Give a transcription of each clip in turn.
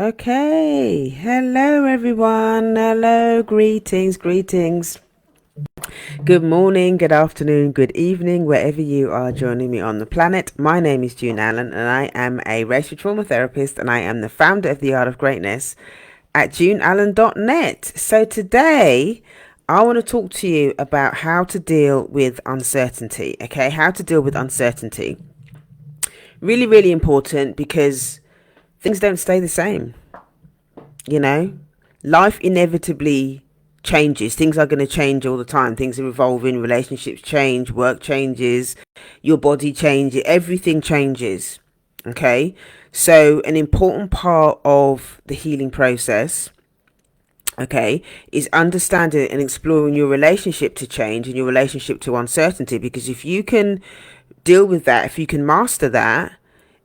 Okay, hello everyone. Hello, greetings. Good morning, good afternoon, good evening, wherever you are joining me on the planet. My name is June Allen, and I am a racial trauma therapist, and I am the founder of The Art of Greatness at juneallen.net. So today, I want to talk to you about how to deal with uncertainty. Okay, how to deal with uncertainty. Really, really important because things don't stay the same. You know, life inevitably changes. Things are going to change all the time. Things are evolving, relationships change, work changes, your body changes, everything changes. Okay, so an important part of the healing process, okay, is understanding and exploring your relationship to change and your relationship to uncertainty. Because if you can deal with that, if you can master that,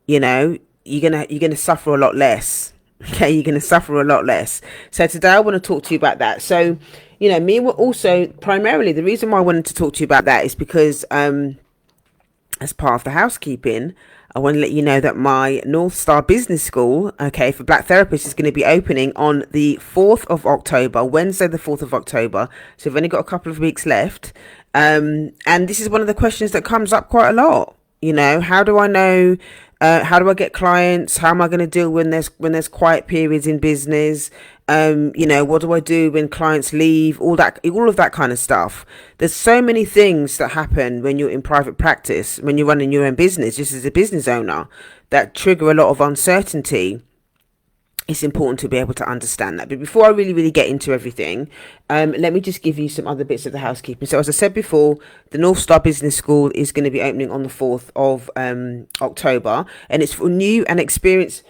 you know, you're gonna suffer a lot less. Okay, you're gonna suffer a lot less. So today I want to talk to you about that. So, me also primarily the reason why I wanted to talk to you about that is because as part of the housekeeping, I want to let you know that my North Star Business School, okay, for Black therapists is going to be opening on the 4th of October, Wednesday, the 4th of October. So we've only got a couple of weeks left. And this is one of the questions that comes up quite a lot. How do I know? How do I get clients? How am I going to deal when there's quiet periods in business? What do I do when clients leave? All of that kind of stuff. There's so many things that happen when you're in private practice, when you're running your own business, just as a business owner, that trigger a lot of uncertainty. It's important to be able to understand that. But before I really get into everything, let me just give you some other bits of the housekeeping. So as I said before, the North Star Business School is going to be opening on the 4th of October, and it's for new and experienced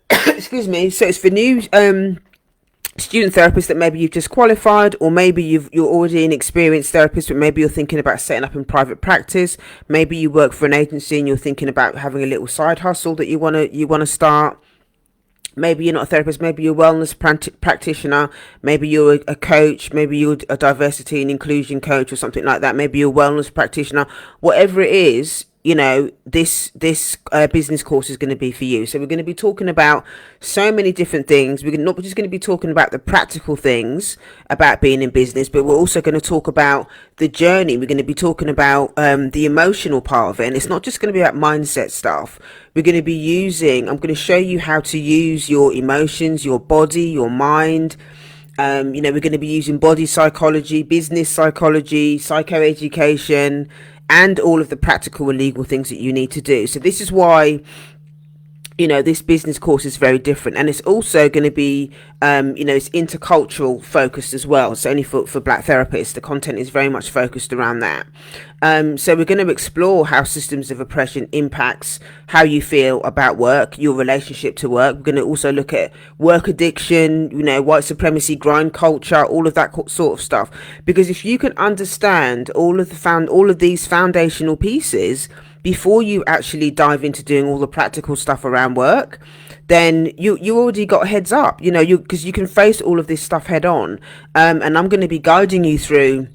excuse me. So it's for new student therapists that maybe you've just qualified, or maybe you're already an experienced therapist, but maybe you're thinking about setting up in private practice. Maybe you work for an agency and you're thinking about having a little side hustle that you wanna start. Maybe you're not a therapist, maybe you're a wellness practitioner, maybe you're a coach, maybe you're a diversity and inclusion coach or something like that. Maybe you're a wellness practitioner. Whatever it is, this business course is going to be for you. So we're going to be talking about so many different things. We're not just going to be talking about the practical things about being in business, but we're also going to talk about the journey. We're going to be talking about the emotional part of it, and it's not just going to be about mindset stuff. I'm going to show you how to use your emotions, your body, your mind. We're going to be using body psychology, business psychology, psychoeducation, and all of the practical and legal things that you need to do. So this is why this business course is very different, and it's also going to be it's intercultural focused as well. So only for Black therapists, the content is very much focused around that. So we're going to explore how systems of oppression impacts how you feel about work, your relationship to work. We're going to also look at work addiction, white supremacy, grind culture, all of that sort of stuff. Because if you can understand all of these foundational pieces before you actually dive into doing all the practical stuff around work, then you already got heads up, because you can face all of this stuff head on. And I'm going to be guiding you through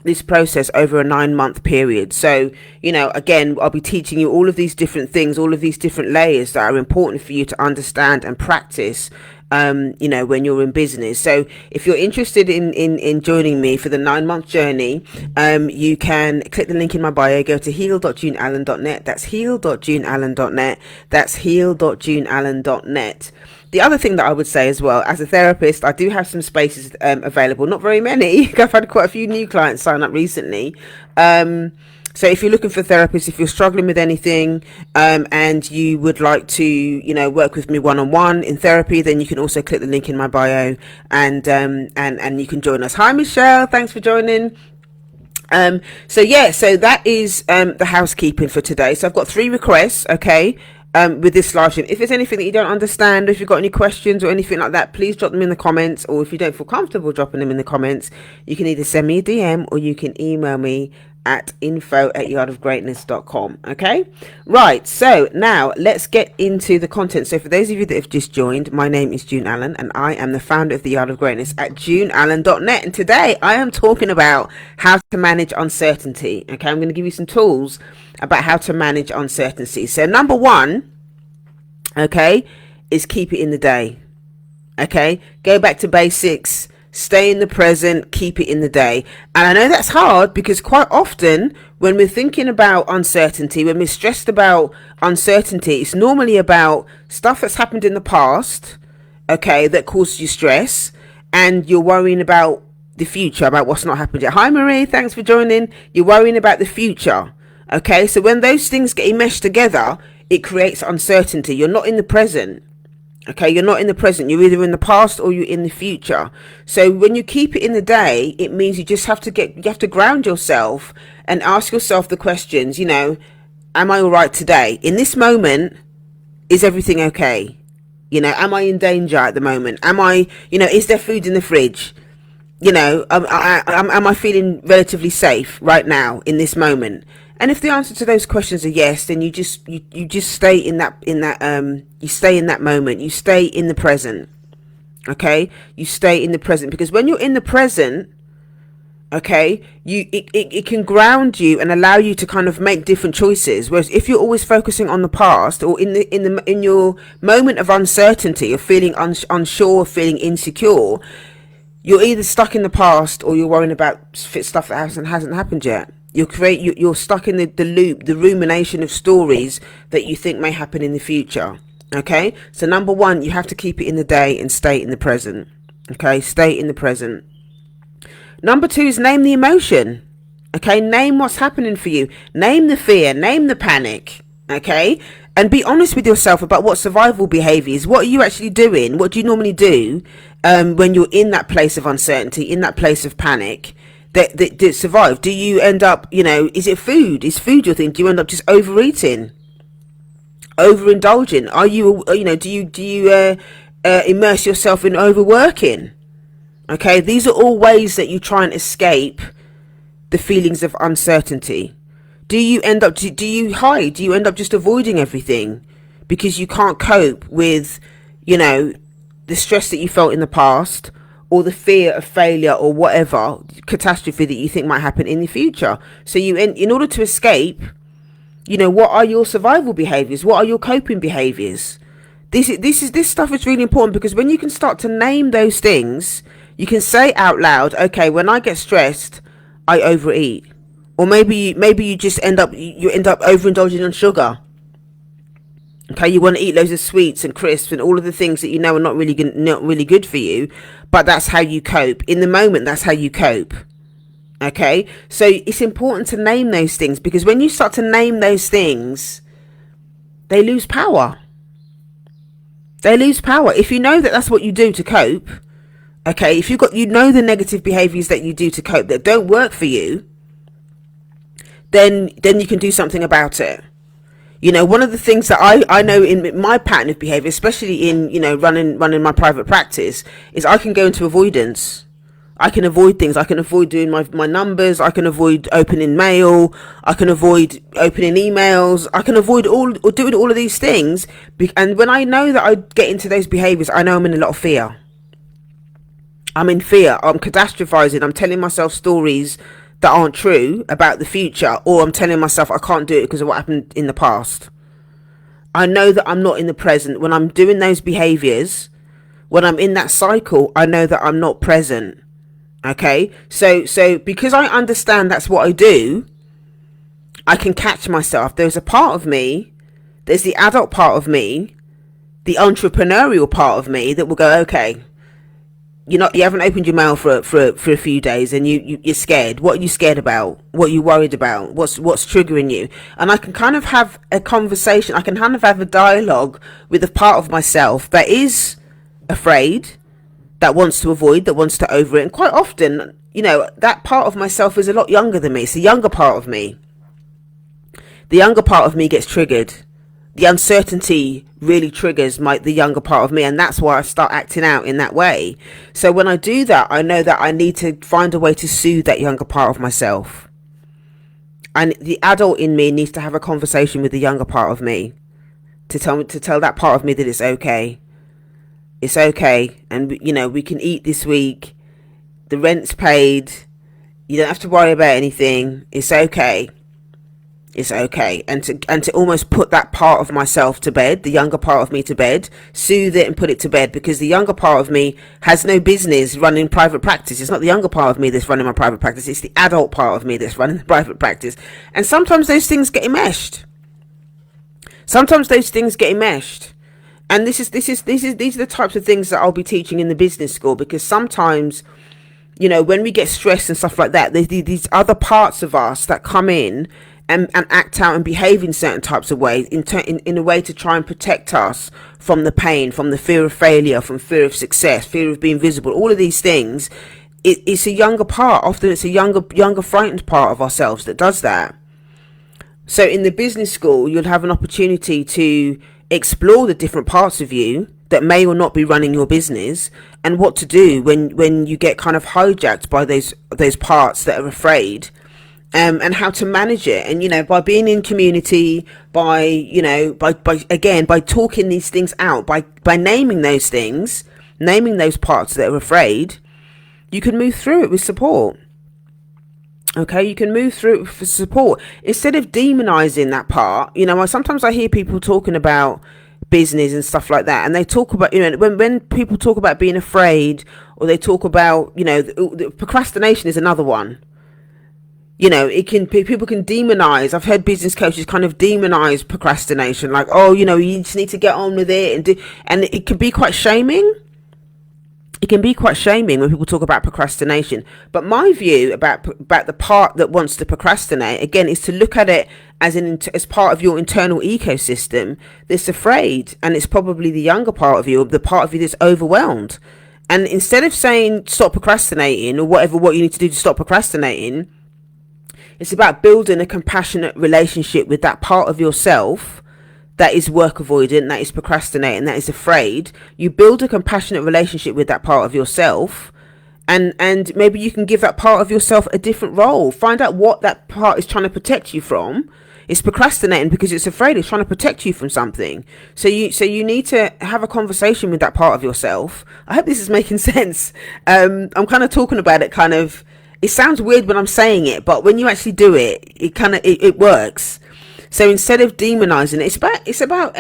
this process over a 9-month period. So, again, I'll be teaching you all of these different things, all of these different layers that are important for you to understand and practice when you're in business. So if you're interested in joining me for the 9-month journey, you can click the link in my bio, go to heal.juneallen.net. That's heal.juneallen.net. That's heal.juneallen.net. The other thing that I would say as well, as a therapist, I do have some spaces available. Not very many. I've had quite a few new clients sign up recently. So if you're looking for therapists, if you're struggling with anything, and you would like to, work with me one-on-one in therapy, then you can also click the link in my bio, and you can join us. Hi, Michelle. Thanks for joining. So that is the housekeeping for today. So I've got 3 requests, okay, with this live stream. If there's anything that you don't understand, or if you've got any questions or anything like that, please drop them in the comments. Or if you don't feel comfortable dropping them in the comments, you can either send me a DM or you can email me at info@yardofgreatness.com. Okay, right, so now let's get into the content. So for those of you that have just joined, my name is June Allen, and I am the founder of the Yard of Greatness at juneallen.net. And today I am talking about how to manage uncertainty. Okay, I'm going to give you some tools about how to manage uncertainty. So number one, okay, is keep it in the day. Okay, go back to basics, stay in the present, keep it in the day. And I know that's hard because quite often when we're thinking about uncertainty, when we're stressed about uncertainty, it's normally about stuff that's happened in the past, okay, that caused you stress, and you're worrying about the future, about what's not happened yet. Hi Marie, thanks for joining. You're worrying about the future. Okay, so when those things get enmeshed together, it creates uncertainty. You're not in the present. Okay, you're not in the present. You're either in the past or you're in the future. So when you keep it in the day, it means you just have to ground yourself and ask yourself the questions, you know, am I all right today? In this moment, is everything okay? You know, am I in danger at the moment? Am I, you know, is there food in the fridge? You know, am I feeling relatively safe right now in this moment? And if the answer to those questions are yes, then you just stay in that you stay in that moment. You stay in the present. Okay, you stay in the present, because when you're in the present, okay, it can ground you and allow you to kind of make different choices. Whereas if you're always focusing on the past, or in your moment of uncertainty, of feeling unsure, feeling insecure, you're either stuck in the past or you're worrying about stuff that hasn't happened yet. You're stuck in the loop, the rumination of stories that you think may happen in the future. Okay, so number one, you have to keep it in the day and stay in the present. Okay, stay in the present. Number two is name the emotion. Okay, name what's happening for you. Name the fear, name the panic. Okay, and be honest with yourself about what survival behaviors. What are you actually doing? What do you normally do when you're in that place of uncertainty, in that place of panic? That survive? Do you end up, you know, is it food? Is food your thing? Do you end up just overeating, overindulging? Are you, you know, do you immerse yourself in overworking? Okay, these are all ways that you try and escape the feelings of uncertainty. Do you end up, do you hide? Do you end up just avoiding everything because you can't cope with, you know, the stress that you felt in the past, or the fear of failure, or whatever catastrophe that you think might happen in the future? So in order to escape, you know, what are your survival behaviors? What are your coping behaviors? This stuff is really important, because when you can start to name those things, you can say out loud, okay, when I get stressed, I overeat. Or maybe you just end up overindulging on sugar. Okay, you want to eat loads of sweets and crisps and all of the things that you know are not really good for you, but that's how you cope. In the moment, that's how you cope. Okay, so it's important to name those things, because when you start to name those things, they lose power. They lose power. If you know that that's what you do to cope, okay, if you know the negative behaviors that you do to cope that don't work for you, then you can do something about it. You know, one of the things that I know in my pattern of behavior, especially in, you know, running my private practice, is I can go into avoidance. I can avoid things. I can avoid doing my numbers. I can avoid opening mail. I can avoid opening emails. I can avoid doing all of these things. And when I know that I get into those behaviors, I know I'm in a lot of fear. I'm in fear. I'm catastrophizing. I'm telling myself stories that aren't true about the future, or I'm telling myself I can't do it because of what happened in the past. I know that I'm not in the present. When I'm doing those behaviors, when I'm in that cycle, I know that I'm not present. Okay, so because I understand that's what I do, I can catch myself. There's a part of me, there's the adult part of me, the entrepreneurial part of me that will go, okay, you haven't opened your mail for a few days, and you're scared. What are you scared about? What are you worried about? What's triggering you? And I can kind of have a conversation. I can kind of have a dialogue with a part of myself that is afraid, that wants to avoid, that wants to over it. And quite often, you know, that part of myself is a lot younger than me. It's the younger part of me. The younger part of me gets triggered. The uncertainty really triggers the younger part of me, and that's why I start acting out in that way. So when I do that, I know that I need to find a way to soothe that younger part of myself. And the adult in me needs to have a conversation with the younger part of me to tell that part of me that it's okay. It's okay, and you know, we can eat this week. The rent's paid. You don't have to worry about anything. It's okay. It's okay. And to almost put that part of myself to bed, the younger part of me to bed, soothe it and put it to bed, because the younger part of me has no business running private practice. It's not the younger part of me that's running my private practice. It's the adult part of me that's running the private practice. And sometimes those things get enmeshed. And these are the types of things that I'll be teaching in the business school, because sometimes, when we get stressed and stuff like that, there's these other parts of us that come in and act out and behave in certain types of ways in a way to try and protect us from the pain, from the fear of failure, from fear of success, fear of being visible. All of these things, it's a younger part. Often it's a younger frightened part of ourselves that does that. So in the business school, you'll have an opportunity to explore the different parts of you that may or not be running your business, and what to do when you get kind of hijacked by those parts that are afraid, and how to manage it. And by being in community, by talking these things out, by naming those things, naming those parts that are afraid, you can move through it with support. Okay, you can move through it for support instead of demonizing that part. Sometimes I hear people talking about business and stuff like that, and they talk about, when people talk about being afraid, or they talk about, procrastination is another one. People can demonize. I've heard business coaches kind of demonize procrastination, like, oh, you just need to get on with it, and it can be quite shaming. It can be quite shaming when people talk about procrastination. But my view about the part that wants to procrastinate, again, is to look at it as part of your internal ecosystem that's afraid. And it's probably the younger part of you, or the part of you that's overwhelmed. And instead of saying stop procrastinating, or what you need to do to stop procrastinating, it's about building a compassionate relationship with that part of yourself that is work avoidant, that is procrastinating, that is afraid. You build a compassionate relationship with that part of yourself, and maybe you can give that part of yourself a different role. Find out what that part is trying to protect you from. It's procrastinating because it's afraid. It's trying to protect you from something. So you need to have a conversation with that part of yourself. I hope this is making sense. I'm kind of talking about it kind of, it sounds weird when I'm saying it, but when you actually do it, it works. So instead of demonizing it, it's about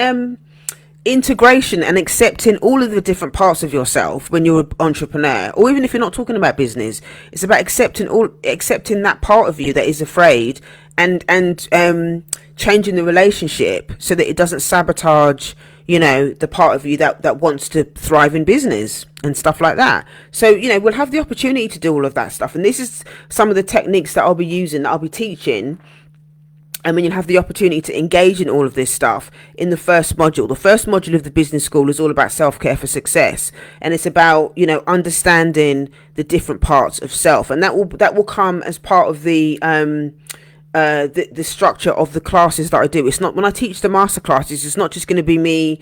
integration and accepting all of the different parts of yourself when you're an entrepreneur, or even if you're not talking about business. It's about accepting that part of you that is afraid, and changing the relationship so that it doesn't sabotage, the part of you that wants to thrive in business and stuff like that. So, we'll have the opportunity to do all of that stuff. And this is some of the techniques that I'll be using, that I'll be teaching. And when you have the opportunity to engage in all of this stuff in the first module. The first module of the business school is all about self-care for success. And it's about, understanding the different parts of self. And that will come as part of the structure of the classes that I do. It's not, when I teach the master classes, it's not just going to be me,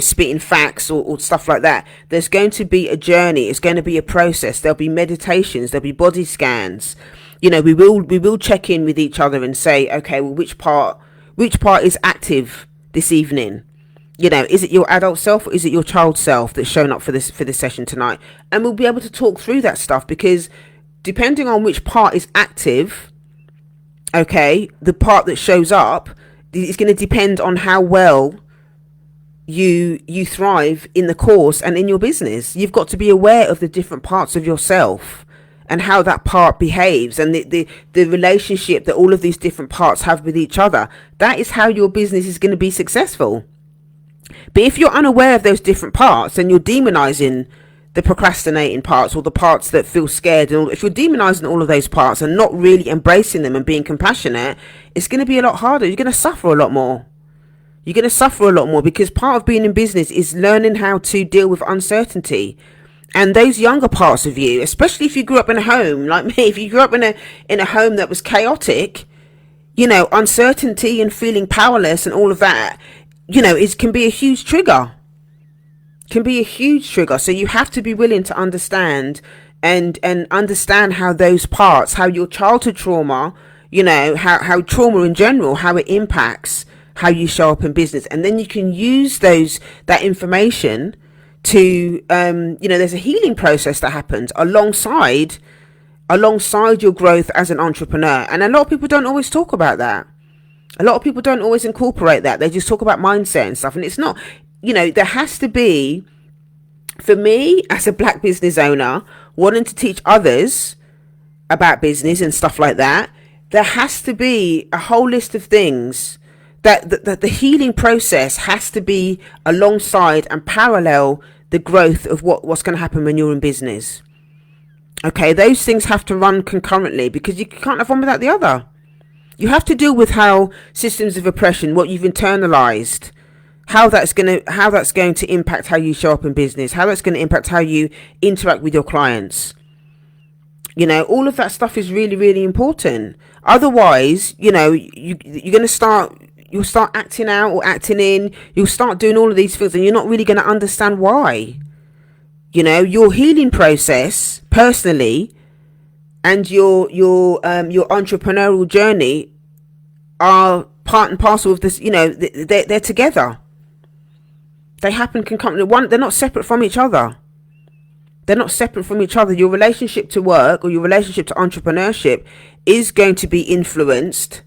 spitting facts or stuff like that. There's going to be a journey. It's going to be a process. There'll be meditations. There'll be body scans. We will check in with each other and say, okay, well, which part is active this evening? Is it your adult self, or is it your child self that's shown up for this session tonight? And we'll be able to talk through that stuff, because depending on which part is active, okay, the part that shows up is going to depend on how well you thrive in the course and in your business. You've got to be aware of the different parts of yourself and how that part behaves, and the relationship that all of these different parts have with each other. That is how your business is going to be successful. But if you're unaware of those different parts, and you're demonizing the procrastinating parts, or the parts that feel scared, and if you're demonizing all of those parts and not really embracing them and being compassionate, it's going to be a lot harder. You're going to suffer a lot more. Because part of being in business is learning how to deal with uncertainty. And those younger parts of you, especially if you grew up in a home like me, if you grew up in a home that was chaotic, uncertainty and feeling powerless and all of that, can be a huge trigger. So you have to be willing to understand and understand how those parts, how your childhood trauma, how trauma in general, how it impacts how you show up in business. And then you can use that information to, there's a healing process that happens alongside alongside your growth as an entrepreneur. And a lot of people don't always talk about that. A lot of people don't always incorporate that. They just talk about mindset and stuff. And it's not, there has to be, for me as a black business owner, wanting to teach others about business and stuff like that, there has to be a whole list of things that the healing process has to be alongside and parallel the growth of what's going to happen when you're in business. Okay, those things have to run concurrently, because you can't have one without the other. You have to deal with how systems of oppression, what you've internalized, how that's going to impact how you show up in business, how that's going to impact how you interact with your clients. All of that stuff is really, really important. Otherwise, you're going to you'll start acting out or acting in. You'll start doing all of these things, and you're not really going to understand why. Your healing process personally and your entrepreneurial journey are part and parcel of this. They're together. They happen concurrently. They're not separate from each other. They're not separate from each other. Your relationship to work or your relationship to entrepreneurship is going to be influenced.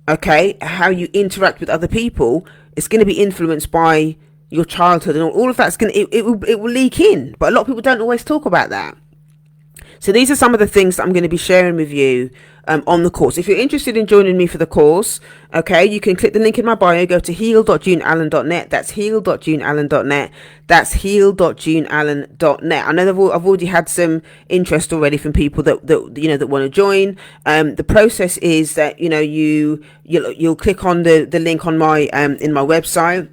Okay, how you interact with other people, it's going to be influenced by your childhood, and all of that's it will leak in. But a lot of people don't always talk about that. So these are some of the things that I'm going to be sharing with you on the course. If you're interested in joining me for the course, okay, you can click the link in my bio, go to heal.juneallen.net. That's heal.juneallen.net. That's heal.juneallen.net. I know I've already had some interest already from people that want to join. The process is that you'll click on the link on my in my website.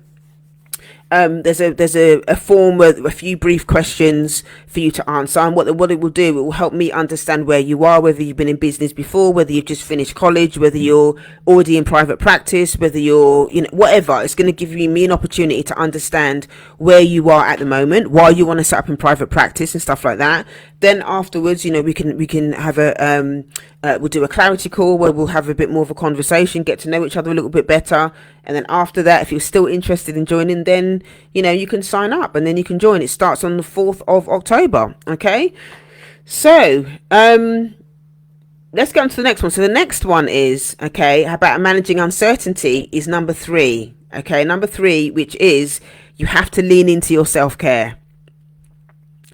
There's a form with a few brief questions for you to answer, and what it will do, it will help me understand where you are, whether you've been in business before, whether you've just finished college, whether you're already in private practice, whether you're whatever. It's going to give me an opportunity to understand where you are at the moment, why you want to set up in private practice and stuff like that. Then afterwards, we can have we'll do a clarity call where we'll have a bit more of a conversation, get to know each other a little bit better. And then after that, if you're still interested in joining, then, you can sign up and then you can join. It starts on the 4th of October. Okay. So, let's go on to the next one. So the next one is, about managing uncertainty, is number 3. Okay. Number 3, which is you have to lean into your self-care.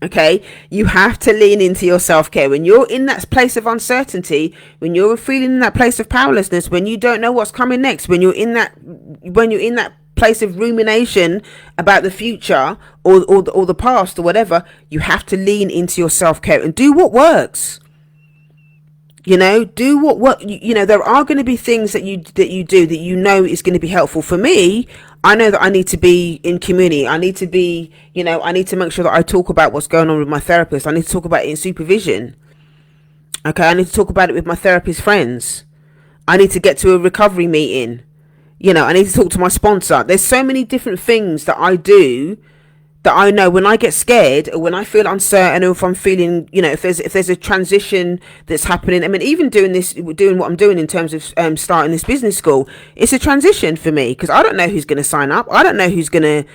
Okay, you have to lean into your self-care. When you're in that place of uncertainty, when you're feeling in that place of powerlessness, when you don't know what's coming next, when you're in that place of rumination about the future or the past or whatever, you have to lean into your self-care and do what works. Do what there are going to be things that you do that is going to be helpful. For me, I know that I need to be in community. I need to be, I need to make sure that I talk about what's going on with my therapist. I need to talk about it in supervision. Okay, I need to talk about it with my therapist friends. I need to get to a recovery meeting. I need to talk to my sponsor. There's so many different things that I do that I know when I get scared or when I feel uncertain, or if I'm feeling, if there's a transition that's happening. I mean, even doing what I'm doing in terms of starting this business school, it's a transition for me, because I don't know who's going to sign up. I don't know who's going to,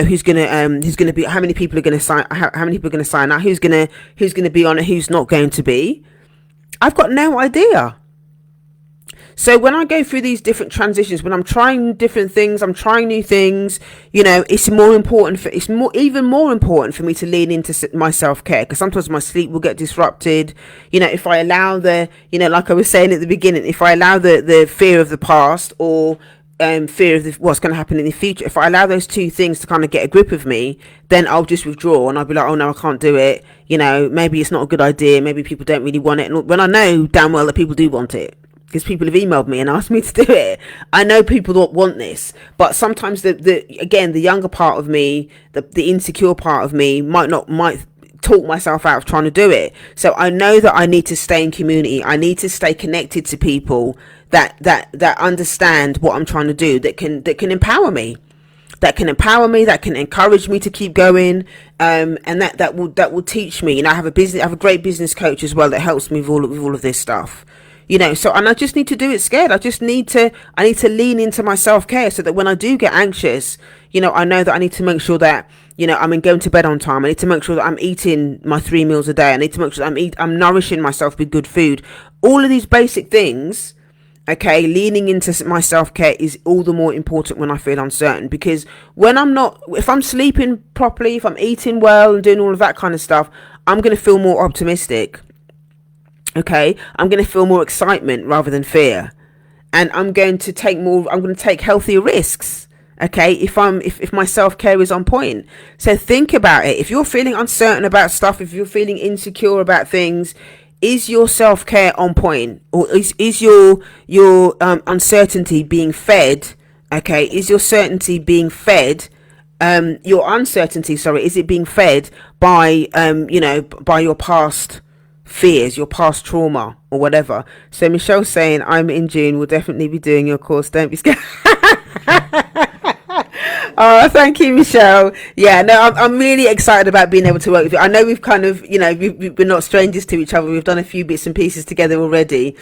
who's going to be, how many people are going to sign, how many people are going to sign up, who's going to be on it, who's not going to be. I've got no idea. So when I go through these different transitions, when I'm trying different things, I'm trying new things, it's even more important for me to lean into my self-care, because sometimes my sleep will get disrupted. If I allow like I was saying at the beginning, if I allow the fear of the past or fear of what's going to happen in the future, if I allow those two things to kind of get a grip of me, then I'll just withdraw and I'll be like, oh no, I can't do it. Maybe it's not a good idea. Maybe people don't really want it. And when I know damn well that people do want it, because people have emailed me and asked me to do it. I know people don't want this, but sometimes the younger part of me, the insecure part of me might talk myself out of trying to do it. So I know that I need to stay in community. I need to stay connected to people that understand what I'm trying to do, that can empower me. That can encourage me to keep going, and that will teach me. I have a great business coach as well that helps me with all of this stuff. So, and I just need to do it scared. I need to lean into my self-care so that when I do get anxious, I know that I need to make sure that, I'm going to bed on time. I need to make sure that I'm eating my 3 meals a day. I need to make sure that I'm nourishing myself with good food. All of these basic things, okay, leaning into my self-care is all the more important when I feel uncertain, because if I'm sleeping properly, if I'm eating well and doing all of that kind of stuff, I'm going to feel more optimistic. Okay, I'm going to feel more excitement rather than fear, and I'm going to take healthier risks. Okay, if my self-care is on point. So think about it. If you're feeling uncertain about stuff, if you're feeling insecure about things, is your self-care on point, or is your uncertainty being fed? Okay, is your certainty being fed? Your uncertainty, sorry, is it being fed by by your past fears, your past trauma, or whatever? So Michelle's saying, I'm in June, we'll definitely be doing your course, don't be scared. Oh, thank you, Michelle. Yeah, no, I'm really excited about being able to work with you. I know we've kind of, we're not strangers to each other. We've done a few bits and pieces together already.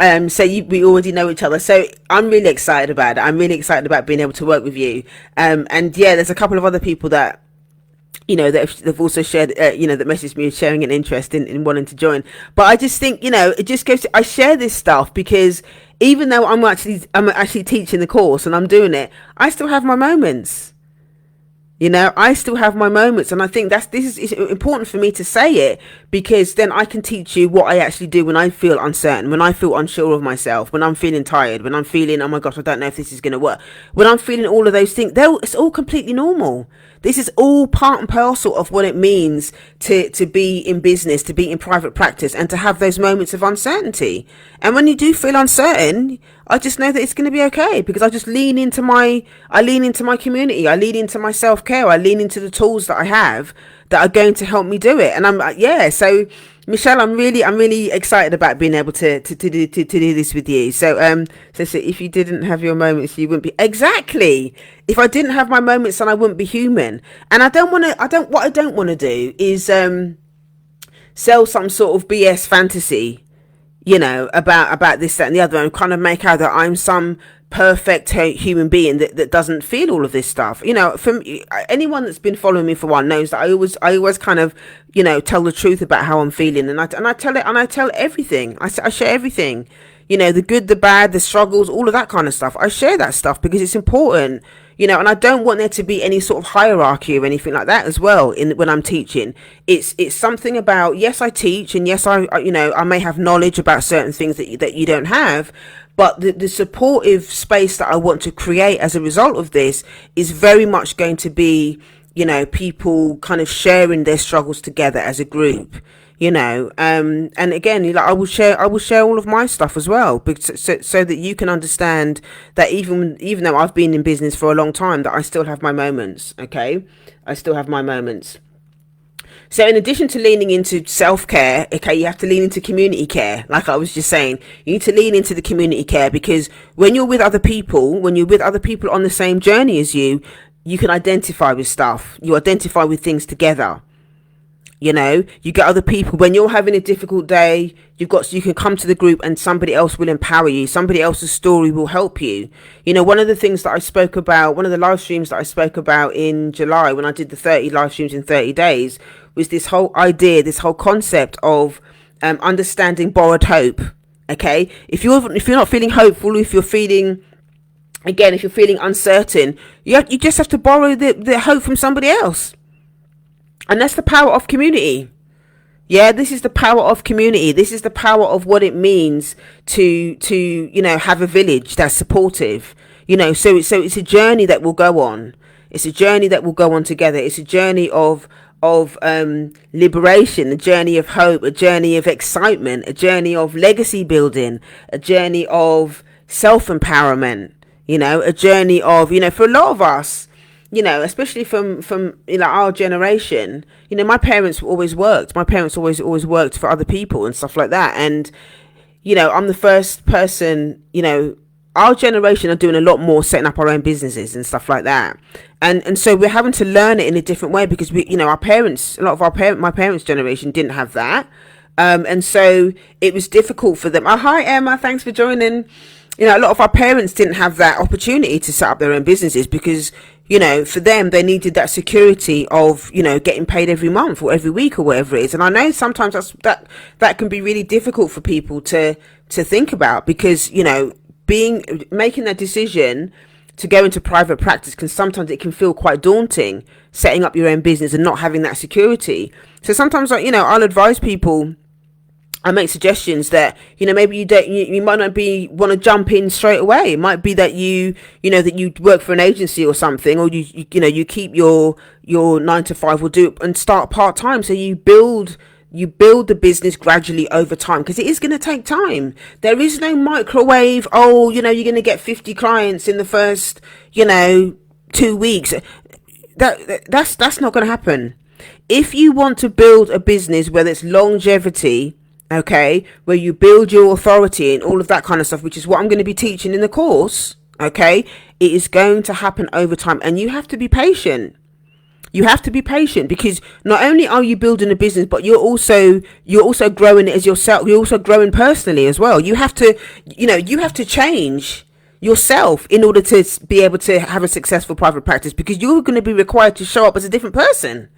So we already know each other. So I'm really excited about it. I'm really excited about being able to work with you. And yeah, there's a couple of other people that, that they've also shared, that messaged me sharing an interest in wanting to join. But I just think, it just goes to, I share this stuff because even though I'm actually teaching the course and I'm doing it, I still have my moments. I still have my moments, and I think this is important for me to say it, because then I can teach you what I actually do when I feel uncertain, when I feel unsure of myself, when I'm feeling tired, when I'm feeling, oh my gosh, I don't know if this is going to work. When I'm feeling all of those things, it's all completely normal. This is all part and parcel of what it means to be in business, to be in private practice, and to have those moments of uncertainty. And when you do feel uncertain, I just know that it's going to be okay, because I just lean into my community. I lean into my self-care. I lean into the tools that I have that are going to help me do it. And so Michelle, I'm really excited about being able to do this with you. So if you didn't have your moments, you wouldn't be. Exactly. If I didn't have my moments, then I wouldn't be human. And what I don't want to do is sell some sort of BS fantasy, about this, that, and the other, and kind of make out that I'm some perfect human being that doesn't feel all of this stuff. From anyone that's been following me for a while knows that I always kind of, tell the truth about how I'm feeling, and I tell it, and I tell everything. I share everything, the good, the bad, the struggles, all of that kind of stuff. I share that stuff because it's important. And I don't want there to be any sort of hierarchy or anything like that as well when I'm teaching. It's something about, yes, I teach, and yes, I may have knowledge about certain things that you don't have, but the supportive space that I want to create as a result of this is very much going to be, people kind of sharing their struggles together as a group. And again, I will share all of my stuff as well, so that you can understand that even though I've been in business for a long time, that I still have my moments. Okay, I still have my moments. So in addition to leaning into self-care, okay, you have to lean into community care. Like I was just saying, you need to lean into the community care, because when you're with other people on the same journey as you can identify with stuff. You identify with things together. You get other people when you're having a difficult day. You can come to the group, and somebody else will empower you. Somebody else's story will help you. One of the things that I spoke about, one of the live streams that I spoke about in July, when I did the 30 live streams in 30 days, was this whole idea, this whole concept of understanding borrowed hope. Okay, if you're not feeling hopeful, if you're feeling uncertain, you just have to borrow the hope from somebody else. And that's the power of community. Yeah, this is the power of community. This is the power of what it means to have a village that's supportive. So it's a journey that will go on. It's a journey that will go on together. It's a journey of liberation, a journey of hope, a journey of excitement, a journey of legacy building, a journey of self-empowerment. A journey of, for a lot of us, especially from our generation, my parents always worked. My parents always worked for other people and stuff like that. And, I'm the first person, our generation are doing a lot more setting up our own businesses and stuff like that. And so we're having to learn it in a different way, because my parents' generation didn't have that. And so it was difficult for them. Oh, hi Emma, thanks for joining. You know, a lot of our parents didn't have that opportunity to set up their own businesses because, you know, for them, they needed that security of, you know, getting paid every month or every week or whatever it is. And I know sometimes that can be really difficult for people to think about because, you know, making that decision to go into private practice sometimes it can feel quite daunting, setting up your own business and not having that security. So sometimes, like, you know, I'll advise people, I make suggestions that, you know, maybe you might not want to jump in straight away. It might be that you work for an agency or something, or you keep your 9 to 5 or do it and start part-time. So you build the business gradually over time, because it is going to take time. There is no microwave, oh, you know, you're going to get 50 clients in the first, you know, 2 weeks. That's not going to happen. If you want to build a business where there's longevity, okay, where you build your authority and all of that kind of stuff, which is what I'm going to be teaching in the course, okay, it is going to happen over time, and you have to be patient. You have to be patient, because not only are you building a business, but you're also growing it as yourself. You're also growing personally as well. You have to change yourself in order to be able to have a successful private practice, because you're going to be required to show up as a different person.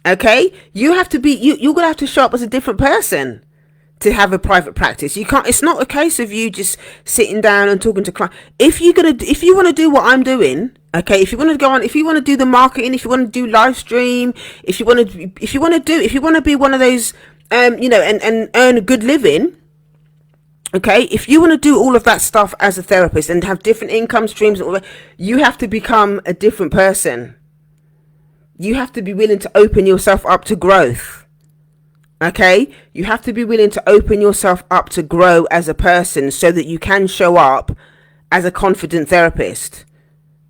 Okay, you're going to have to show up as a different person to have a private practice. You can't. It's not a case of you just sitting down and talking to clients. If you want to do what I'm doing, okay, if you want to go on, if you want to do the marketing, if you want to do live stream, if you want to be one of those, and earn a good living. Okay, if you want to do all of that stuff as a therapist and have different income streams, you have to become a different person. You have to be willing to open yourself up to growth. Okay, you have to be willing to open yourself up to grow as a person so that you can show up as a confident therapist.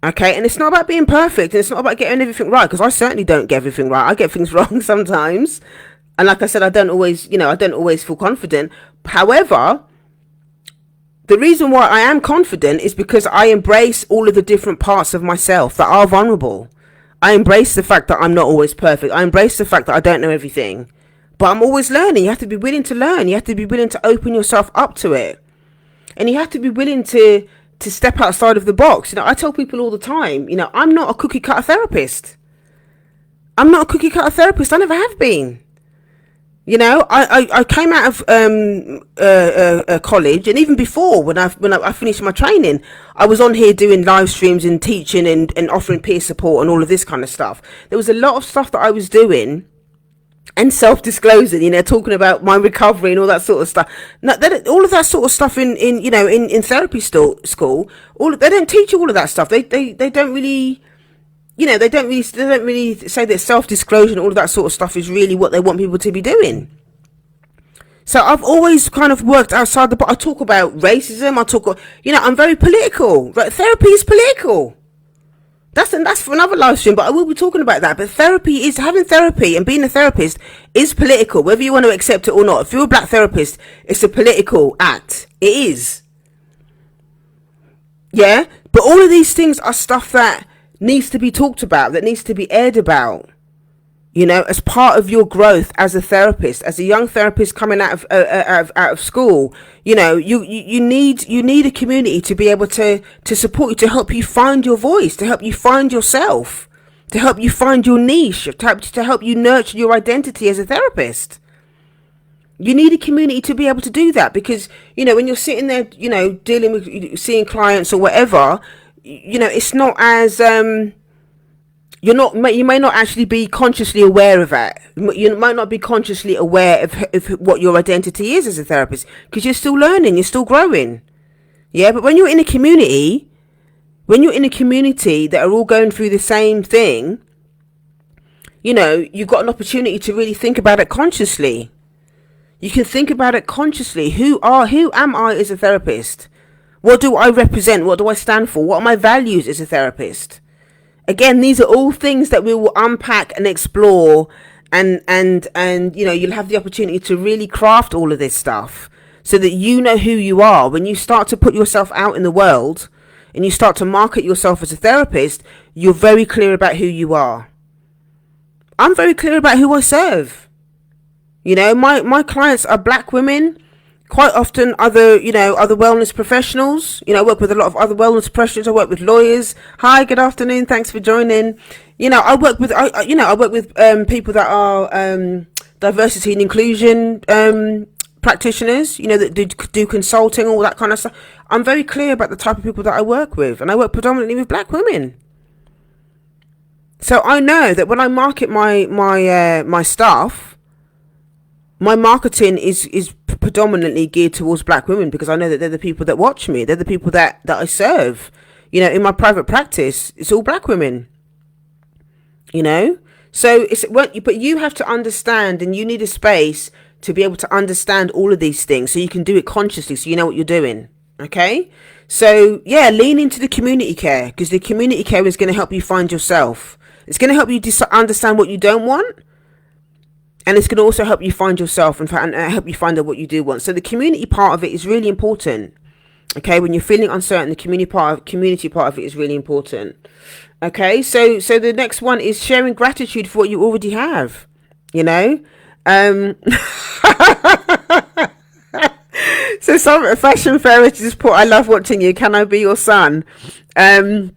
Okay, and it's not about being perfect, and it's not about getting everything right, because I certainly don't get everything right. I get things wrong sometimes, and like I said, I don't always feel confident. However, the reason why I am confident is because I embrace all of the different parts of myself that are vulnerable. I embrace the fact that I'm not always perfect. I embrace the fact that I don't know everything, but I'm always learning. You have to be willing to learn. You have to be willing to open yourself up to it, and you have to be willing to step outside of the box. You know, I tell people all the time, you know, I'm not a cookie cutter therapist. I'm not a cookie cutter therapist. I never have been. You know, I came out of college, and even before, when I finished my training, I was on here doing live streams and teaching and offering peer support and all of this kind of stuff. There was a lot of stuff that I was doing and self-disclosing, you know, talking about my recovery and all that sort of stuff. Now, all of that sort of stuff in therapy school, they don't teach you all of that stuff. They don't really. You know, they don't really say that self-disclosure and all of that sort of stuff is really what they want people to be doing. So I've always kind of worked outside the box. I talk about racism. I'm very political. Right? Therapy is political. That's for another live stream, but I will be talking about that. But having therapy and being a therapist is political, whether you want to accept it or not. If you're a black therapist, it's a political act. It is. Yeah? But all of these things are stuff that needs to be talked about, that needs to be aired about, you know, as part of your growth as a therapist, as a young therapist coming out of school. You know, you need a community to be able to support you, to help you find your voice, to help you find yourself, to help you find your niche, to help you nurture your identity as a therapist. You need a community to be able to do that, because, you know, when you're sitting there, you know, dealing with seeing clients or whatever, you know, it's not as you may not actually be consciously aware of that. You might not be consciously aware of what your identity is as a therapist, because you're still learning, you're still growing. Yeah, but when you're in a community that are all going through the same thing, you know, you've got an opportunity to really think about it consciously. You can think about it consciously. Who am I as a therapist? What do I represent? What do I stand for? What are my values as a therapist? Again, these are all things that we will unpack and explore, and you know, you'll have the opportunity to really craft all of this stuff so that you know who you are. When you start to put yourself out in the world and you start to market yourself as a therapist, you're very clear about who you are. I'm very clear about who I serve. You know, my clients are black women, quite often other wellness professionals. You know, I work with a lot of other wellness professionals. I work with lawyers. Hi, good afternoon. Thanks for joining. You know, I work with people that are diversity and inclusion practitioners, you know, that do consulting, all that kind of stuff. I'm very clear about the type of people that I work with, and I work predominantly with black women. So I know that when I market my staff, my marketing is predominantly geared towards black women, because I know that they're the people that watch me. They're the people that I serve. You know, in my private practice, it's all black women. You know, so but you have to understand, and you need a space to be able to understand all of these things, so you can do it consciously, so you know what you're doing. Okay, so yeah, lean into the community care, because the community care is going to help you find yourself. It's going to help you understand what you don't want, and it's going to also help you find yourself and help you find out what you do want. So the community part of it is really important. Okay, when you're feeling uncertain, the community part of it is really important. Okay, so the next one is sharing gratitude for what you already have. You know, so some fashion fairy just put, "I love watching you. Can I be your son?" Can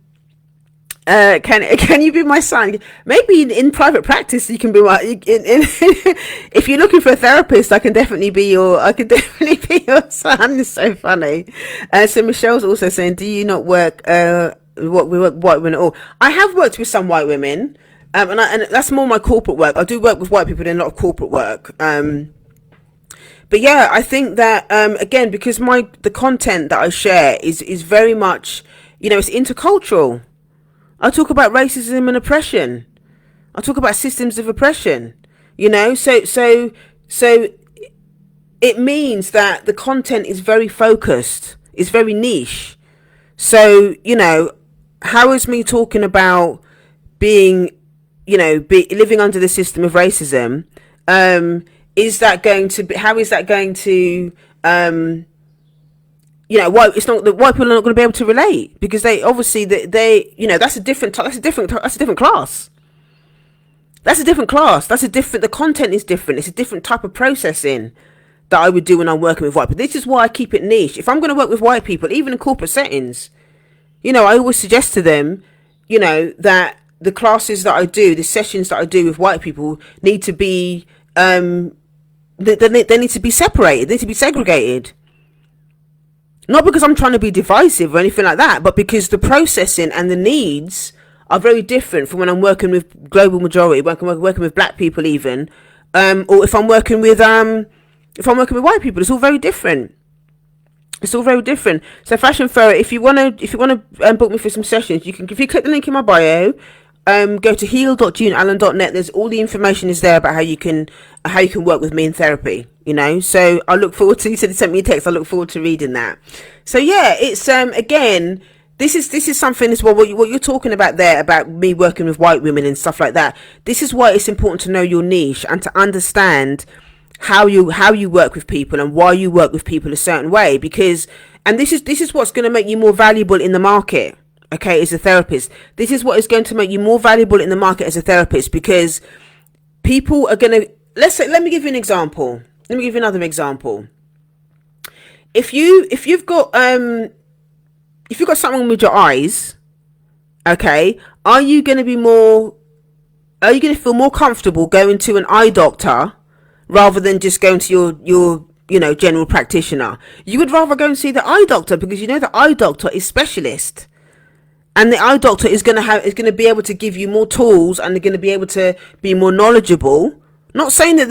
you be my son? Maybe in private practice you can be my. If you're looking for a therapist, I can definitely be your son. It's so funny. So Michelle's also saying, "Do you not work with white women at all?" I have worked with some white women, and that's more my corporate work. I do work with white people in a lot of corporate work. But yeah, I think that again, because the content that I share is very much, you know, it's intercultural. I talk about racism and oppression. I talk about systems of oppression. You know, so it means that the content is very focused. It's very niche. So, you know, how is me talking about being, you know, living under the system of racism? Is that going to be? How is that going to? You know, white people are not going to be able to relate, because they obviously they you know, that's a different class. That's a different class. The content is different. It's a different type of processing that I would do when I'm working with white people. This is why I keep it niche. If I'm going to work with white people, even in corporate settings, you know, I always suggest to them, you know, that the classes that I do, the sessions that I do with white people need to be they need to be separated. They need to be segregated. Not because I'm trying to be divisive or anything like that, but because the processing and the needs are very different from when I'm working with global majority, working with black people even, or if I'm working with white people. It's all very different. So Fashion Fairy, if you wanna book me for some sessions, you can, if you click the link in my bio, go to heal.juneallen.net. There's all the information is there about how you can work with me in therapy. You know, so I look forward to. You said you sent me a text. I look forward to reading that. So yeah, it's again, this is something as well. What you're talking about there, about me working with white women and stuff like that. This is why it's important to know your niche and to understand how you work with people and why you work with people a certain way. Because, and this is what's going to make you more valuable in the market. Okay, as a therapist, this is what is going to make you more valuable in the market as a therapist, because people are going to. Let me give you an example. Let me give you another example. If you've got something with your eyes, okay, are you going to feel more comfortable going to an eye doctor rather than just going to your general practitioner? You would rather go and see the eye doctor, because you know the eye doctor is specialist. And the eye doctor is going to be able to give you more tools, and they're going to be able to be more knowledgeable. Not saying that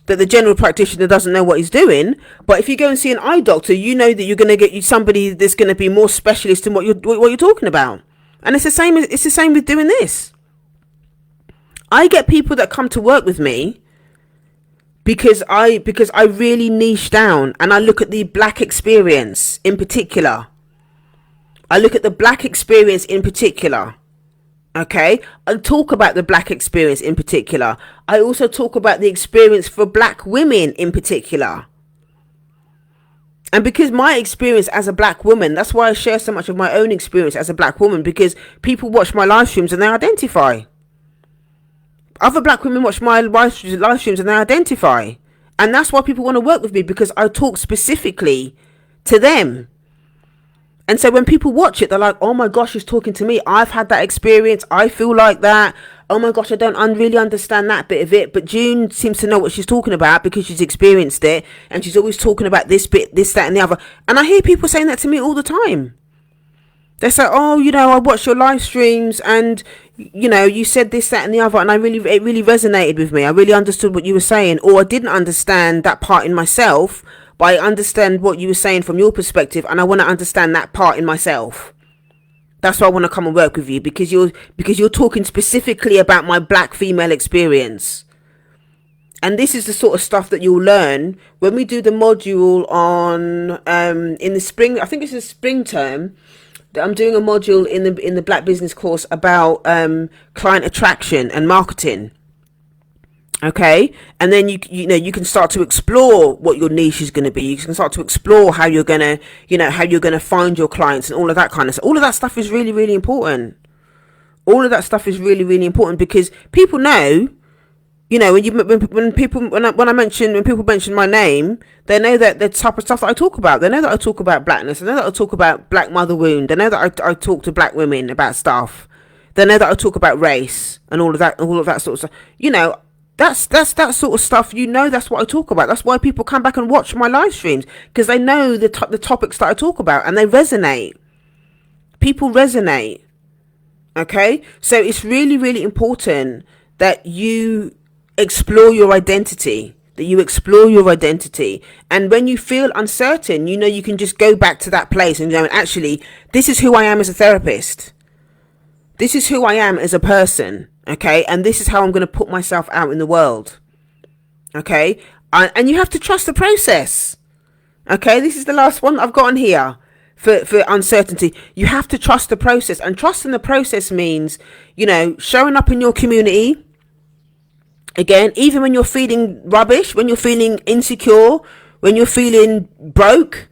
that the general practitioner doesn't know what he's doing, but if you go and see an eye doctor, you know that you're going to get somebody that's going to be more specialist in what you're talking about. And it's the same with doing this. I get people that come to work with me because I really niche down, and I look at the black experience in particular. Okay, I talk about the black experience in particular. I also talk about the experience for black women in particular. And because my experience as a black woman, that's why I share so much of my own experience as a black woman, because people watch my live streams and they identify. Other black women watch my live streams and they identify. And that's why people want to work with me, because I talk specifically to them. And so when people watch it, they're like, oh my gosh, she's talking to me. I've had that experience. I feel like that. Oh my gosh, I don't really understand that bit of it. But June seems to know what she's talking about because she's experienced it. And she's always talking about this bit, this, that, and the other. And I hear people saying that to me all the time. They say, oh, you know, I watched your live streams and, you know, you said this, that, and the other. And it really resonated with me. I really understood what you were saying. Or I didn't understand that part in myself, but I understand what you were saying from your perspective, and I want to understand that part in myself. That's why I want to come and work with you, because you're talking specifically about my black female experience. And this is the sort of stuff that you'll learn when we do the module on in the spring. I think it's a spring term. I'm doing a module in the Black Business course about client attraction and marketing. Okay, and then you know you can start to explore what your niche is going to be. You can start to explore how you're gonna find your clients and all of that kind of stuff. All of that stuff is really important. All of that stuff is really important, because people know, you know, when people mention my name, they know that the type of stuff that I talk about. They know that I talk about blackness. They know that I talk about black mother wound. They know that I talk to black women about stuff. They know that I talk about race and all of that sort of stuff. You know. That's that sort of stuff, you know, that's what I talk about. That's why people come back and watch my live streams, because they know the topics that I talk about, and they resonate. People resonate. Okay? So it's really important that you explore your identity. And when you feel uncertain, you know, you can just go back to that place and go, actually, this is who I am as a therapist. This is who I am as a person. Okay, and this is how I'm going to put myself out in the world. Okay, and you have to trust the process. Okay, this is the last one I've got on here for uncertainty. You have to trust the process, and trusting the process means, you know, showing up in your community. Again, even when you're feeling rubbish, when you're feeling insecure, when you're feeling broke.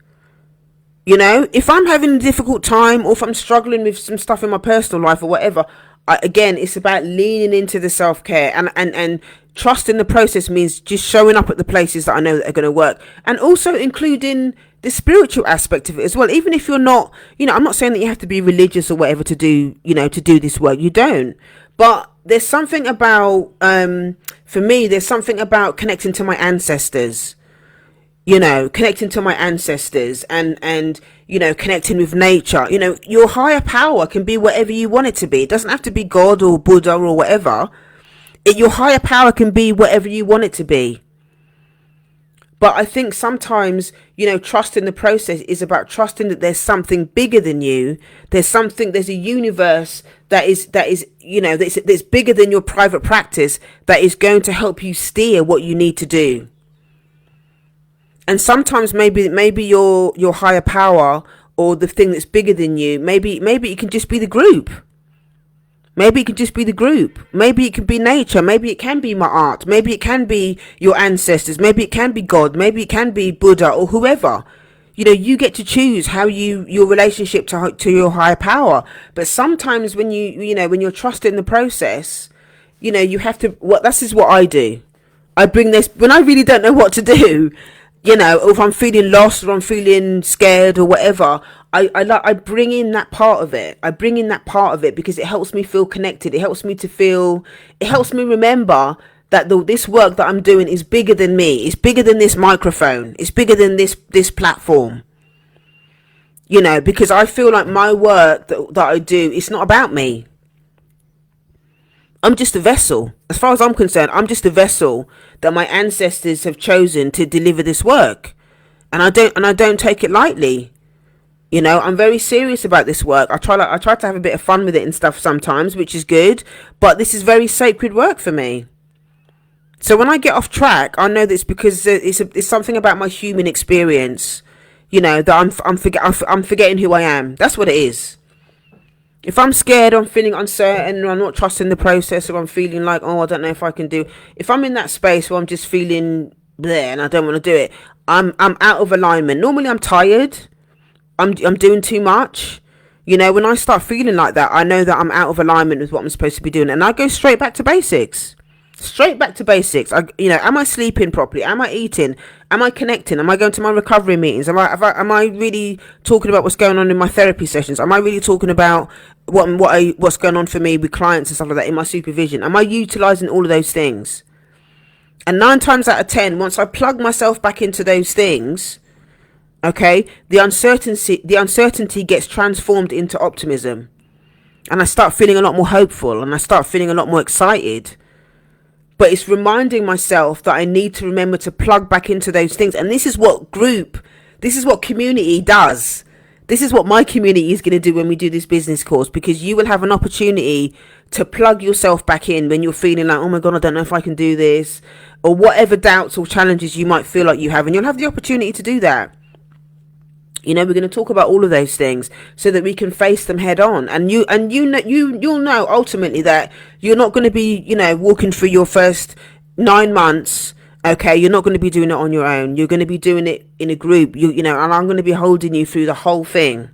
You know, if I'm having a difficult time, or if I'm struggling with some stuff in my personal life or whatever, again, it's about leaning into the self-care, and trusting the process means just showing up at the places that I know that are going to work, and also including the spiritual aspect of it as well. Even if you're not, you know, I'm not saying that you have to be religious or whatever to do, you know, to do this work. You don't. But there's something about, for me, there's something about connecting to my ancestors. You know, connecting to my ancestors and, you know, connecting with nature. You know, your higher power can be whatever you want it to be. It doesn't have to be God or Buddha or whatever. Your higher power can be whatever you want it to be. But I think sometimes, you know, trusting the process is about trusting that there's something bigger than you. There's a universe that is, you know, that's bigger than your private practice, that is going to help you steer what you need to do. And sometimes maybe your higher power, or the thing that's bigger than you, maybe it can just be the group. Maybe it can just be the group. Maybe it can be nature. Maybe it can be my art. Maybe it can be your ancestors. Maybe it can be God. Maybe it can be Buddha or whoever. You know, you get to choose how your relationship to your higher power. But sometimes when when you're trusting the process, you know, you have to. This is what I do. I bring this when I really don't know what to do. You know, or if I'm feeling lost, or I'm feeling scared or whatever, I bring in that part of it. I bring in that part of it because it helps me feel connected. It helps me remember that this work that I'm doing is bigger than me. It's bigger than this microphone. It's bigger than this platform. You know, because I feel like my work that I do, it's not about me. I'm just a vessel. As far as I'm concerned, I'm just a vessel that my ancestors have chosen to deliver this work. And I don't take it lightly. You know, I'm very serious about this work. I try to have a bit of fun with it and stuff sometimes, which is good, but this is very sacred work for me. So when I get off track, I know that it's because it's something about my human experience, you know, that I'm forgetting who I am. That's what it is. If I'm scared, I'm feeling uncertain, or I'm not trusting the process, or I'm feeling like, oh, I don't know if I can do. If I'm in that space where I'm just feeling there and I don't want to do it, I'm out of alignment. Normally, I'm tired. I'm doing too much. You know, when I start feeling like that, I know that I'm out of alignment with what I'm supposed to be doing, and I go straight back to basics. Straight back to basics. Am I sleeping properly? Am I eating? Am I connecting? Am I going to my recovery meetings? Am I really talking about what's going on in my therapy sessions? Am I really talking about what's going on for me with clients and stuff like that in my supervision? Am I utilizing all of those things? And 9 times out of 10, once I plug myself back into those things, okay, the uncertainty gets transformed into optimism, and I start feeling a lot more hopeful, and I start feeling a lot more excited. But it's reminding myself that I need to remember to plug back into those things. And this is what community does. This is what my community is going to do when we do this business course, because you will have an opportunity to plug yourself back in when you're feeling like, oh my God, I don't know if I can do this, or whatever doubts or challenges you might feel like you have. And you'll have the opportunity to do that. We're going to talk about all of those things so that we can face them head on. And you'll know ultimately that you're not going to be, walking through your first 9 months. Okay, you're not going to be doing it on your own. You're going to be doing it in a group. And I'm going to be holding you through the whole thing.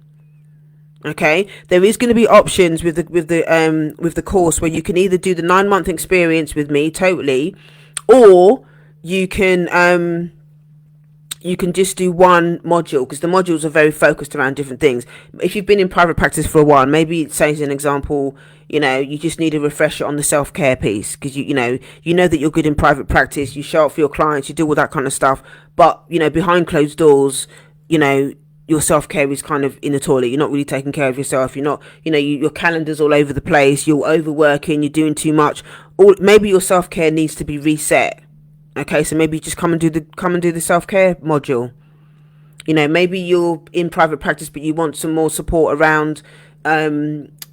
Okay, there is going to be options with the course where you can either do the 9-month experience with me totally, or you can just do one module, because the modules are very focused around different things. If you've been in private practice for a while, maybe say as an example, you just need a refresher on the self-care piece, because you know that you're good in private practice, you show up for your clients, you do all that kind of stuff, but behind closed doors, your self-care is kind of in the toilet. You're not really taking care of yourself. You're not, your calendar's all over the place, you're overworking, you're doing too much, or maybe your self-care needs to be reset. Okay, so maybe just come and do the self-care module. Maybe you're in private practice, but you want some more support around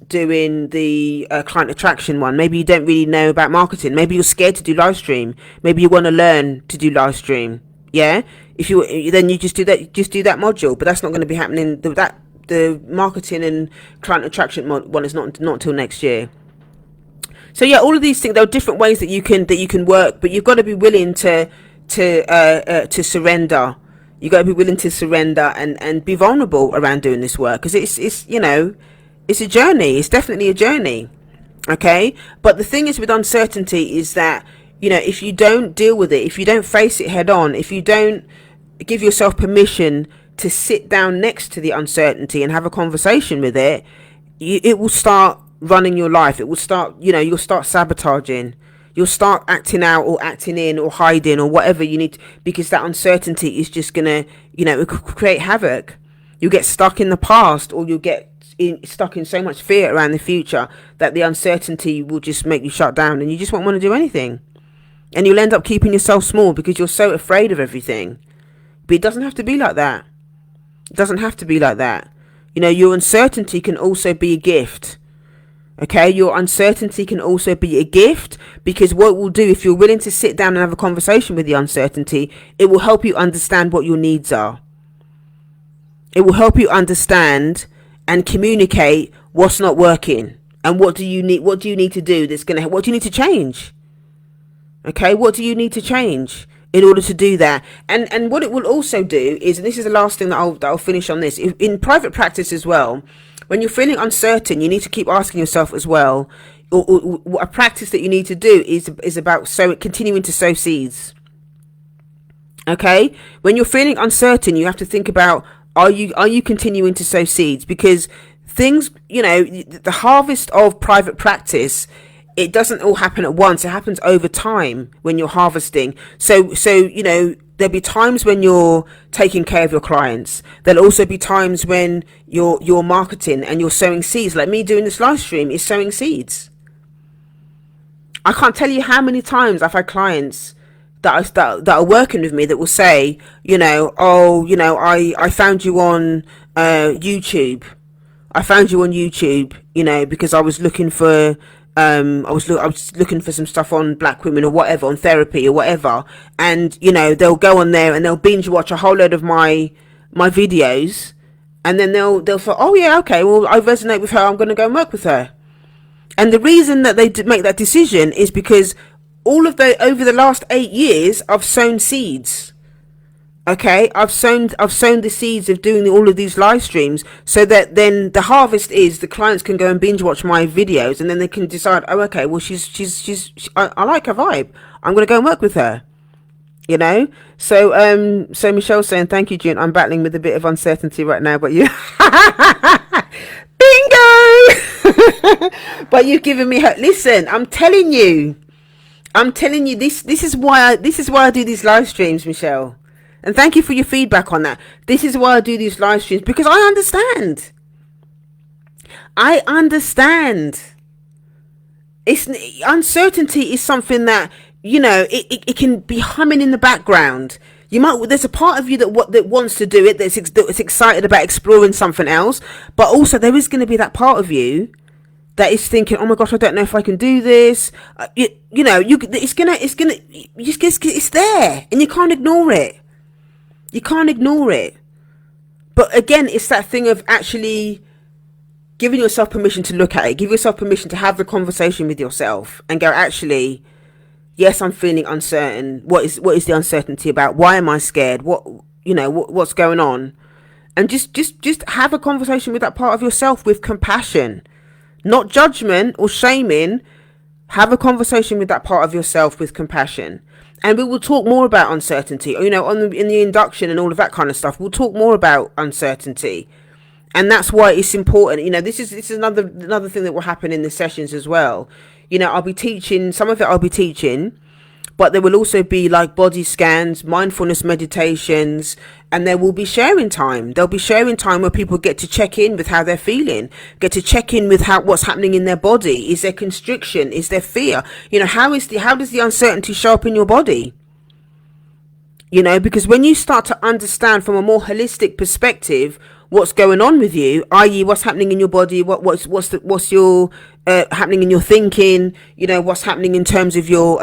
doing the client attraction one. Maybe you don't really know about marketing. Maybe you're scared to do live stream. Maybe you want to learn to do live stream. Yeah, then you just do that module. But that's not going to be happening. The marketing and client attraction one is not until next year. So yeah, all of these things, there are different ways that you can work, but you've got to be willing to surrender. You've got to be willing to surrender and be vulnerable around doing this work, because it's a journey. It's definitely a journey. Okay, but the thing is with uncertainty is that if you don't deal with it, if you don't face it head on, if you don't give yourself permission to sit down next to the uncertainty and have a conversation with it, it will start running your life. It will start, you'll start sabotaging, you'll start acting out or acting in or hiding or whatever you need, because that uncertainty is just gonna, it could create havoc. You'll get stuck in the past, or you'll get stuck in so much fear around the future that the uncertainty will just make you shut down, and you just won't want to do anything, and you'll end up keeping yourself small because you're so afraid of everything. But it doesn't have to be like that. It doesn't have to be like that. Your uncertainty can also be a gift. Okay, your uncertainty can also be a gift, because what it will do, if you're willing to sit down and have a conversation with the uncertainty, it will help you understand what your needs are. It will help you understand and communicate what's not working, and what do you need to do that's going to, what do you need to change? Okay, what do you need to change in order to do that? And what it will also do is, and this is the last thing that I'll finish on this, in private practice as well, when you're feeling uncertain, you need to keep asking yourself as well, or a practice that you need to do is about continuing to sow seeds. Okay, when you're feeling uncertain, you have to think about, are you continuing to sow seeds? Because things, the harvest of private practice, it doesn't all happen at once. It happens over time when you're harvesting. So there'll be times when you're taking care of your clients. There'll also be times when you're marketing and you're sowing seeds. Like me doing this live stream is sowing seeds. I can't tell you how many times I've had clients that are working with me that will say, I found you on YouTube. I found you on YouTube, because I was looking for I was looking for some stuff on black women or whatever, on therapy or whatever, and they'll go on there and they'll binge watch a whole load of my videos, and then they'll say, oh yeah, okay, well, I resonate with her, I'm going to go and work with her. And the reason that they make that decision is because over the last 8 years I've sown seeds. Okay, I've sown the seeds of doing all of these live streams so that then the harvest is the clients can go and binge watch my videos, and then they can decide, oh, okay, well, I like her vibe. I'm going to go and work with her. You know, so Michelle's saying, thank you, June. I'm battling with a bit of uncertainty right now, but you, bingo. But you've given me hope. Listen, I'm telling you, this is why I do these live streams, Michelle. And thank you for your feedback on that. This is why I do these live streams, because I understand. Uncertainty is something that, you know, it can be humming in the background. There's a part of you that wants to do it, that's excited about exploring something else, but also there is going to be that part of you that is thinking, oh my gosh, I don't know if I can do this. It's there, and you can't ignore it. But again, it's that thing of actually giving yourself permission to look at it, give yourself permission to have the conversation with yourself and go, actually, yes, I'm feeling uncertain. What is the uncertainty about? Why am I scared? What's going on? And just have a conversation with that part of yourself with compassion, not judgment or shaming. Have a conversation with that part of yourself with compassion. And we will talk more about uncertainty, in the induction and all of that kind of stuff. We'll talk more about uncertainty. And that's why it's important. This is another thing that will happen in the sessions as well. I'll be teaching, some of it but there will also be like body scans, mindfulness meditations, and there will be sharing time. There'll be sharing time where people get to check in with how they're feeling, get to check in with what's happening in their body. Is there constriction? Is there fear? How does the uncertainty show up in your body? Because when you start to understand from a more holistic perspective what's going on with you, i.e. what's happening in your body, what's your happening in your thinking, what's happening in terms of your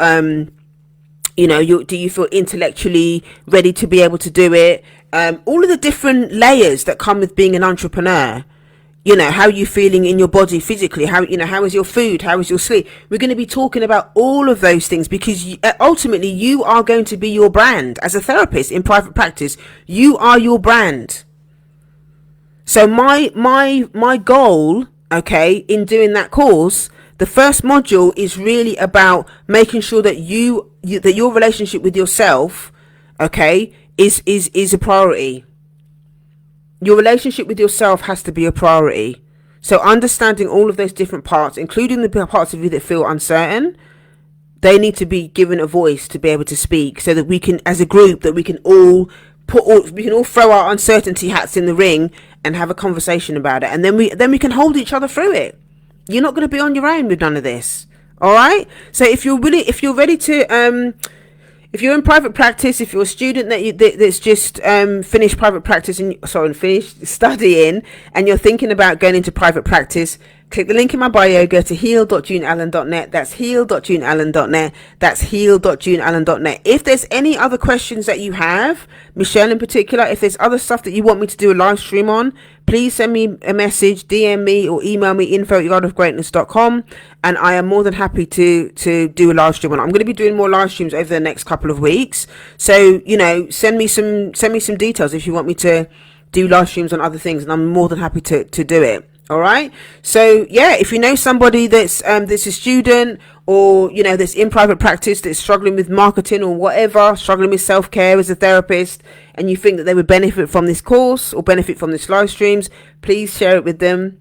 do you feel intellectually ready to be able to do it? All of the different layers that come with being an entrepreneur. How are you feeling in your body physically? How is your food? How is your sleep? We're going to be talking about all of those things because ultimately you are going to be your brand as a therapist in private practice. You are your brand. So my goal, okay, in doing that course, the first module is really about making sure that that your relationship with yourself, okay, is a priority. Your relationship with yourself has to be a priority. So understanding all of those different parts, including the parts of you that feel uncertain, they need to be given a voice to be able to speak, so that we can, as a group, that we can all throw our uncertainty hats in the ring and have a conversation about it, and then we can hold each other through it. You're not going to be on your own with none of this. All right. So if you're ready to, if you're in private practice, if you're a student that's just finished private practice and finished studying, and you're thinking about going into private practice, click the link in my bio, go to heal.juneallen.net. That's heal.juneallen.net. That's heal.juneallen.net. If there's any other questions that you have, Michelle in particular, if there's other stuff that you want me to do a live stream on, please send me a message, DM me, or email me, info@yardofgreatness.com, and I am more than happy to do a live stream on it. I'm going to be doing more live streams over the next couple of weeks. So, send me some details if you want me to do live streams on other things, and I'm more than happy to do it. All right. So yeah, if you know somebody that's a student, or that's in private practice, that's struggling with marketing or whatever, struggling with self-care as a therapist, and you think that they would benefit from this course or benefit from this live streams, please share it with them.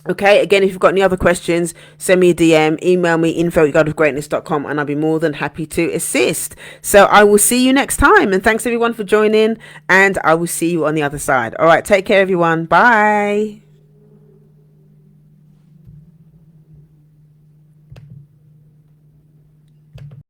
Okay, again, if you've got any other questions, send me a DM, email me, info@yardofgreatness.com, and I'll be more than happy to assist. So I will see you next time, and thanks everyone for joining, and I will see you on the other side. All right, take care everyone. Bye.